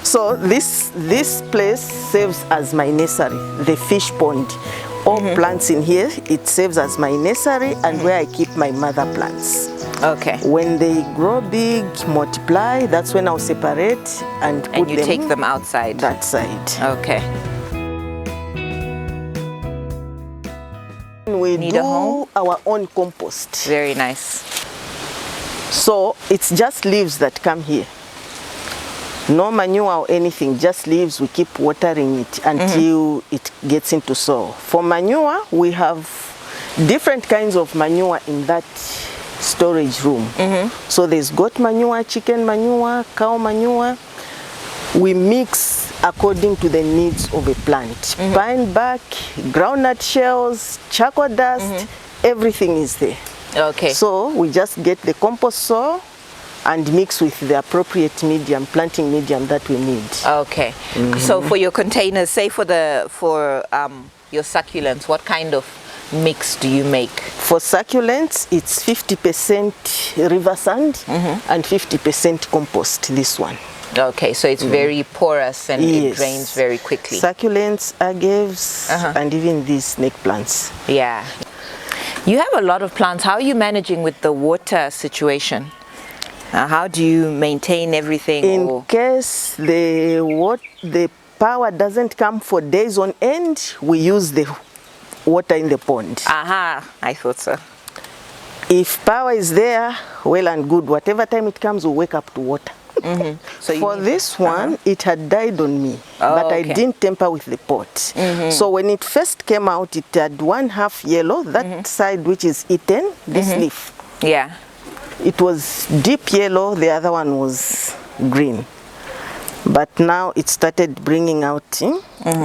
So this place serves as my nursery, the fish pond. All plants in here, it serves as my nursery and where I keep my mother plants. Okay. When they grow big, multiply, that's when I'll separate and put them. And you take them outside? That side. Okay. We Need do a home? our own compost. Very nice. So it's just leaves that come here. No manure or anything, just leaves. We keep watering it until it gets into soil. For manure, we have different kinds of manure in that storage room. So there's goat manure, chicken manure, cow manure. We mix according to the needs of a plant. Pine bark, groundnut shells, charcoal dust, everything is there. Okay. So we just get the compost soil and mix with the appropriate medium, planting medium that we need. Okay. So for your containers, say for your succulents, what kind of mix do you make? For succulents, it's 50% river sand and 50% compost, this one. Okay, so it's very porous and it drains very quickly. Succulents, agaves, and even these snake plants. Yeah. You have a lot of plants. How are you managing with the water situation? How do you maintain everything? In case the power doesn't come for days on end, we use the water in the pond. I thought so. If power is there, well and good. Whatever time it comes, we wake up to water. So for this one, it had died on me, but I didn't tamper with the pot. So when it first came out, it had one half yellow, that side which is eaten, this leaf. Yeah. It was deep yellow, the other one was green. But now it started bringing out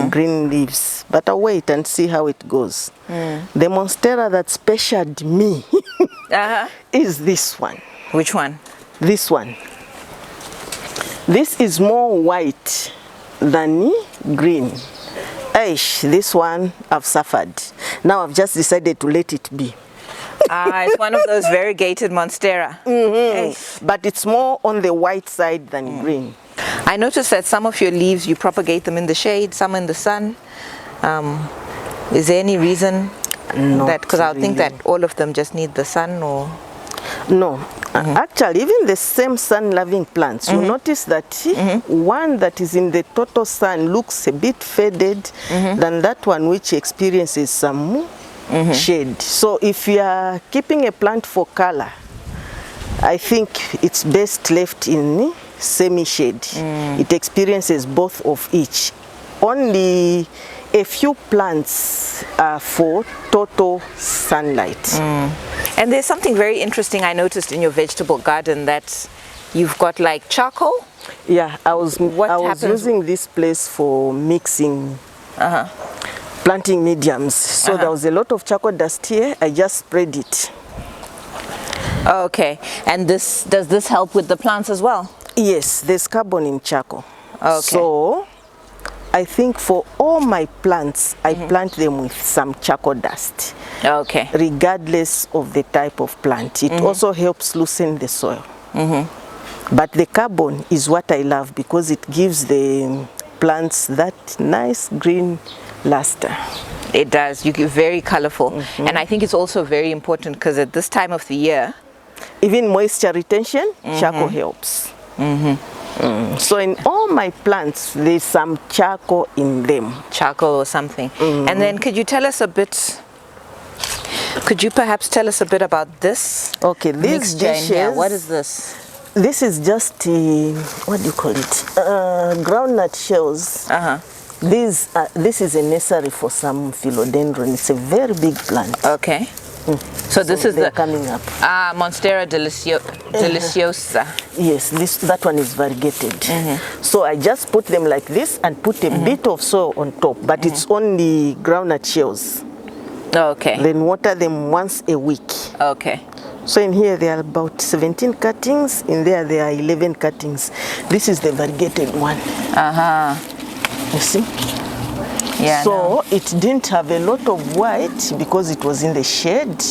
green leaves. But I'll wait and see how it goes. The Monstera that specialed me is this one. Which one? This one. This is more white than green. This one I've suffered. Now I've just decided to let it be. It's one of those variegated Monstera. But it's more on the white side than green. I noticed that some of your leaves, you propagate them in the shade, some in the sun. Is there any reason that, because I would think that all of them just need the sun, or? No. Actually, even the same sun-loving plants, you notice that one that is in the total sun looks a bit faded than that one which experiences some shade. So if you are keeping a plant for color, I think it's best left in semi-shade. It experiences both of each. Only a few plants are for total sunlight. And there's something very interesting I noticed in your vegetable garden, that you've got like charcoal. Yeah, I was using this place for mixing planting mediums. So there was a lot of charcoal dust here. I just spread it. Okay. And does this help with the plants as well? Yes, there's carbon in charcoal. Okay. So I think for all my plants, I plant them with some charcoal dust. Okay. Regardless of the type of plant. It also helps loosen the soil. But the carbon is what I love because it gives the plants that nice green luster. It does. You get very colorful. And I think it's also very important because at this time of the year, even moisture retention, charcoal helps. So in all my plants, there's some charcoal in them. Charcoal or something. And then could you tell us a bit, could you perhaps tell us a bit about this? Okay, these dishes. What is this? This is just, what do you call it? Groundnut shells. This is a nursery for some philodendron. It's a very big plant. Okay. So this is the coming up. Monstera deliciosa. Yes, that one is variegated. So I just put them like this and put a bit of soil on top, but it's only groundnut shells. Okay. Then water them once a week. Okay. So in here there are about 17 cuttings. In there are 11 cuttings. This is the variegated one. You see? Yeah. So it didn't have a lot of white because it was in the shade.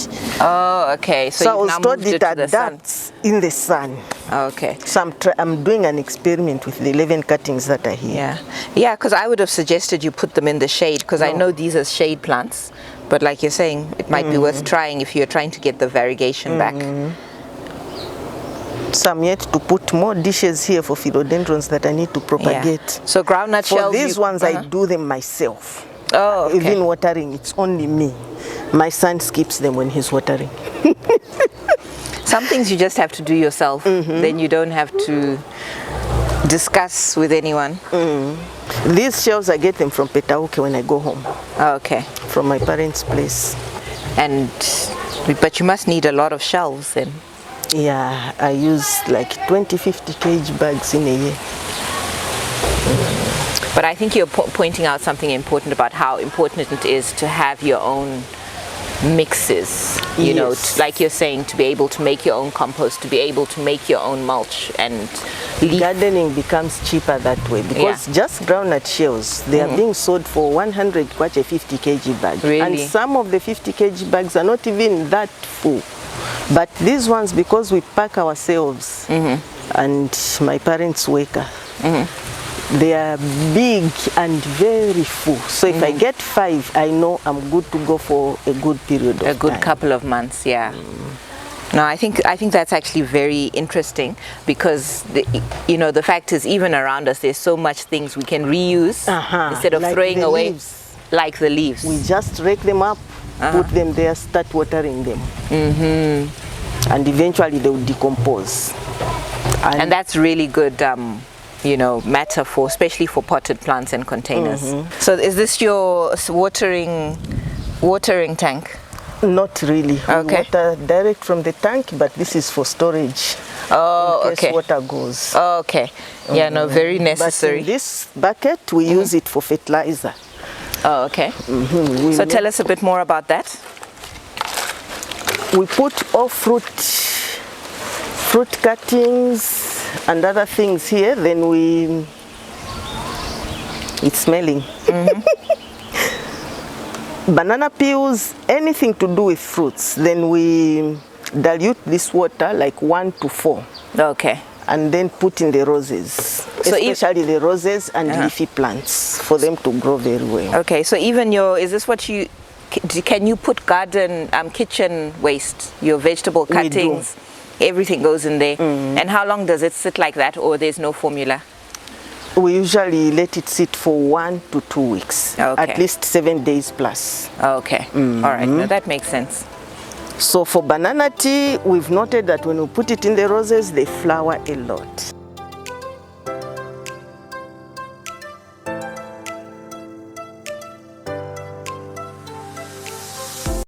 Oh, okay. So I was told it adapts. in the sun. Okay. So I'm doing an experiment with the 11 cuttings that are here. Yeah, because I would have suggested you put them in the shade, because I know these are shade plants, but like you're saying, it might be worth trying if you're trying to get the variegation back. So I'm yet to put more dishes here for philodendrons that I need to propagate. So groundnut shells. For these ones, I do them myself. Oh, okay. Even watering, it's only me. My son skips them when he's watering. Some things you just have to do yourself. Then you don't have to discuss with anyone. These shells, I get them from Petauke when I go home. Okay. From my parents' place. But you must need a lot of shelves then. Yeah, I use like 20-50 kg bags in a year. But I think you're pointing out something important about how important it is to have your own mixes, you know, like you're saying, to be able to make your own compost, to be able to make your own mulch, and gardening becomes cheaper that way, because just groundnut shells, they are being sold for 100 kwacha 50 kg bag. Really? And some of the 50 kg bags are not even that full. But these ones, because we pack ourselves and my parents' worker, they are big and very full. So if I get 5, I know I'm good to go for a good period of time. A good couple of months, yeah. No, I think that's actually very interesting, because the fact is, even around us, there's so much things we can reuse instead of like throwing away, like the leaves. We just rake them up, put them there, start watering them, and eventually they will decompose. And that's really good. Matter for, especially for potted plants and containers. So is this your watering tank? Not really. Okay. We water direct from the tank, but this is for storage. Oh, in case okay. water goes. Oh, okay. Yeah, no, very necessary. But in this bucket, we use it for fertilizer. Oh, okay. So tell us a bit more about that. We put all fruit cuttings and other things here, then it's smelling. Banana peels, anything to do with fruits, then we dilute this water like 1 to 4. Okay. And then put in the roses, so especially the roses and leafy plants, for them to grow very well. Okay, so even is this what can you put garden, kitchen waste, your vegetable cuttings? Everything goes in there. And how long does it sit like that, or there's no formula? We usually let it sit for 1 to 2 weeks, at least 7 days plus. Okay, all right, no, that makes sense. So for banana tea, we've noted that when we put it in the roses, they flower a lot.